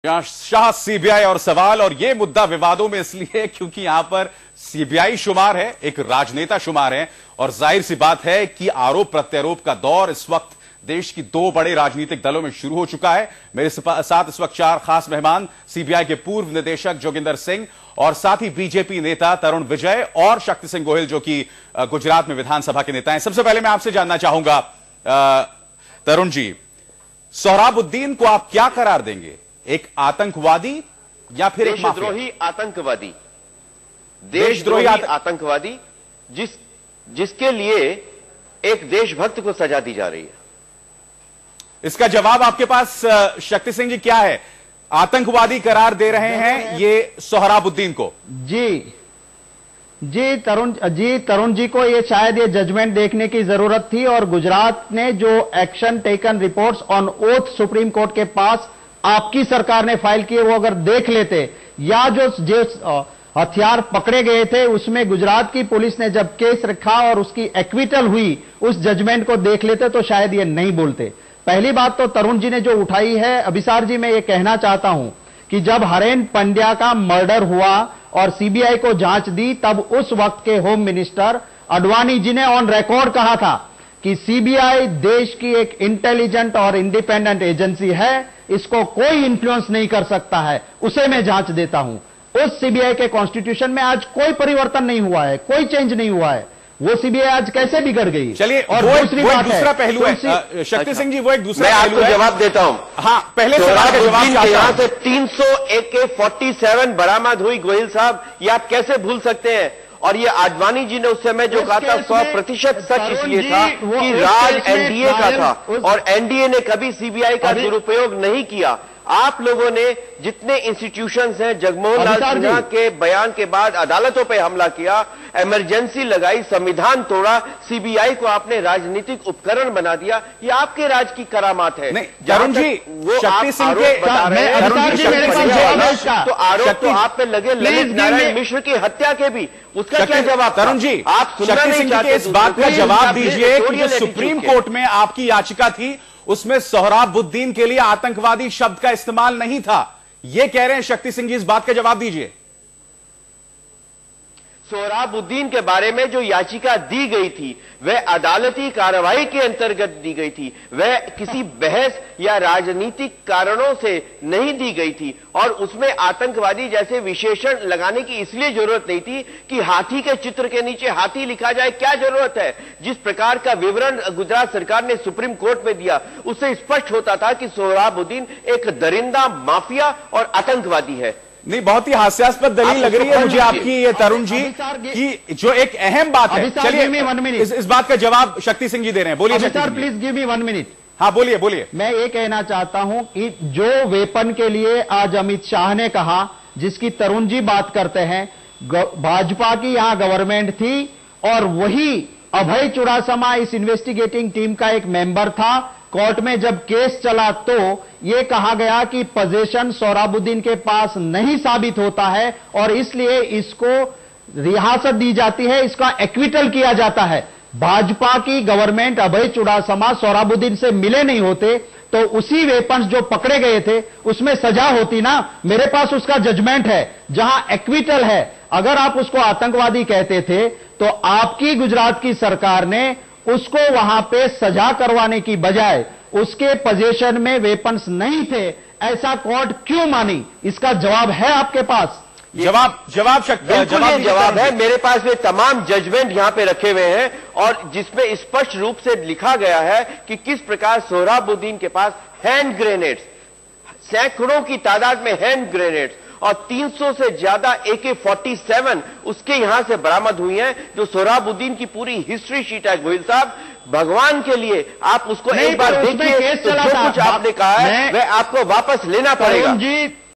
Shah CBI और सवाल, और यह मुद्दा विवादों में इसलिए क्योंकि यहां पर सीबीआई शुमार है, एक राजनेता शुमार है, और जाहिर सी बात है कि आरोप प्रत्यारोप का दौर इस वक्त देश की दो बड़े राजनीतिक दलों में शुरू हो चुका है। मेरे साथ इस वक्त चार खास मेहमान, सीबीआई के पूर्व निदेशक जोगिंदर सिंह और साथ ही बीजेपी नेता तरुण विजय और शक्ति सिंह गोहिल जो कि गुजरात में विधानसभा के नेता हैं। सबसे पहले मैं आपसे जानना चाहूंगा तरुण जी, सोहराबुद्दीन को आप क्या करार देंगे, एक आतंकवादी या फिर एक देशद्रोही आतंकवादी? देशद्रोही आतंकवादी जिसके लिए एक देशभक्त को सजा दी जा रही है। इसका जवाब आपके पास शक्ति सिंह जी क्या है? आतंकवादी करार दे रहे हैं ये सोहराबुद्दीन को? जी तरुण जी को ये शायद ये जजमेंट देखने की जरूरत थी, और गुजरात ने जो action taken reports on oath supreme court के पास आपकी सरकार ने फाइल किए वो अगर देख लेते, या जो हथियार पकड़े गए थे उसमें गुजरात की पुलिस ने जब केस रखा और उसकी एक्विटल हुई, उस जजमेंट को देख लेते तो शायद ये नहीं बोलते। पहली बात तो तरुण जी ने जो उठाई है, अभिसार जी मैं ये कहना चाहता हूं कि जब हरेन पंड्या का मर्डर हुआ और सीबीआई को जांच दी, तब उस वक्त के होम मिनिस्टर अडवाणी जी ने ऑन रिकॉर्ड कहा था कि सीबीआई देश की एक इंटेलिजेंट और इंडिपेंडेंट एजेंसी है, इसको कोई इंफ्लुएंस नहीं कर सकता है, उसे मैं जांच देता हूं। उस सीबीआई के कॉन्स्टिट्यूशन में आज कोई परिवर्तन नहीं हुआ है, कोई चेंज नहीं हुआ है। वो सीबीआई आज कैसे बिगड़ गई? चलिए, और दूसरी बात दूसरा पहलू है शक्ति सिंह जी, वो एक दूसरा पहलू है। जवाब देता हूं। हाँ, पहले सवाल का जवाब यहां से 300 AK-47 बरामद हुई गोहिल साहब, ये आप कैसे भूल सकते हैं? और ये आडवाणी जी ने उस समय जो कहा था 100% सच इसलिए था कि राज एनडीए का था और एनडीए ने कभी सीबीआई का दुरुपयोग नहीं किया। आप लोगों ने जितने इंस्टीट्यूशंस हैं, जगमोहन लाल सिन्हा के बयान के बाद अदालतों पे हमला किया, इमरजेंसी लगाई, संविधान तोड़ा, सीबीआई को आपने राजनीतिक उपकरण बना दिया, ये आपके राज की करामात है। तरुण जी, वो शक्ति सिंह के बता रहे हैं, तो आरोप तो आप पे लगे ललित नारायण मिश्र की हत्या के भी, उसका क्या जवाब? तरुण जी, आप शक्ति सिंह के इस बात का जवाब दीजिए कि जो सुप्रीम कोर्ट में आपकी याचिका थी उसमें सोहराबुद्दीन के लिए आतंकवादी शब्द का इस्तेमाल नहीं था, यह कह रहे हैं शक्ति सिंह जी, इस बात का जवाब दीजिए। सोहराबुद्दीन के बारे में जो याचिका दी गई थी वह अदालती कार्रवाई के अंतर्गत दी गई थी, वह किसी बहस या राजनीतिक कारणों से नहीं दी गई थी, और उसमें आतंकवादी जैसे विशेषण लगाने की इसलिए जरूरत नहीं थी कि हाथी के चित्र के नीचे हाथी लिखा जाए, क्या जरूरत है? जिस प्रकार का विवरण गुजरात सरकार ने सुप्रीम कोर्ट में दिया उससे स्पष्ट होता था कि सोहराबुद्दीन एक दरिंदा माफिया और आतंकवादी है। नहीं, बहुत ही हास्यास्पद दलील लग रही है मुझे आपकी ये तरुण जी कि जो एक अहम बात है। चलिए, इस बात का जवाब शक्ति सिंह जी दे रहे हैं, बोलिए sir, please give me 1 minute. हाँ, बोलिए। मैं ये कहना चाहता हूं कि जो वेपन के लिए आज अमित शाह ने कहा, जिसकी तरुण जी बात करते हैं, भाजपा की यहां गवर्नमेंट थी और वही अभय चुड़ासमा इस इन्वेस्टिगेटिंग टीम का एक मेंबर था। कोर्ट में जब केस चला तो यह कहा गया कि पोजीशन सोहराबुद्दीन के पास नहीं साबित होता है और इसलिए इसको रियासत दी जाती है, इसका एक्विटल किया जाता है। भाजपा की गवर्नमेंट अभय चुड़ासमा सोहराबुद्दीन से मिले नहीं होते तो उसी वेपन्स जो पकड़े गए थे उसमें सजा होती ना। मेरे पास उसका जजमेंट है जहां एक्विटल है। अगर आप उसको आतंकवादी कहते थे तो आपकी गुजरात की सरकार ने उसको वहां पे सजा करवाने की बजाय उसके पोजीशन में वेपन्स नहीं थे, ऐसा कोर्ट क्यों मानी? इसका जवाब है आपके पास? जवाब है। मेरे पास ये तमाम जजमेंट यहां पे रखे हुए हैं और जिसमें स्पष्ट रूप से लिखा गया है कि किस प्रकार सोहराबुद्दीन के पास हैंड ग्रेनेड्स, सैकड़ों की तादाद में हैंड ग्रेनेड्स और 300 से ज्यादा AK-47 उसके यहां से बरामद हुई हैं, जो सोहराबुद्दीन की पूरी हिस्ट्री शीट है। गोहिल साहब, भगवान के लिए आप उसको एक बार देखिए, तो जो कुछ आपने कहा है वह आपको वापस लेना पड़ेगा।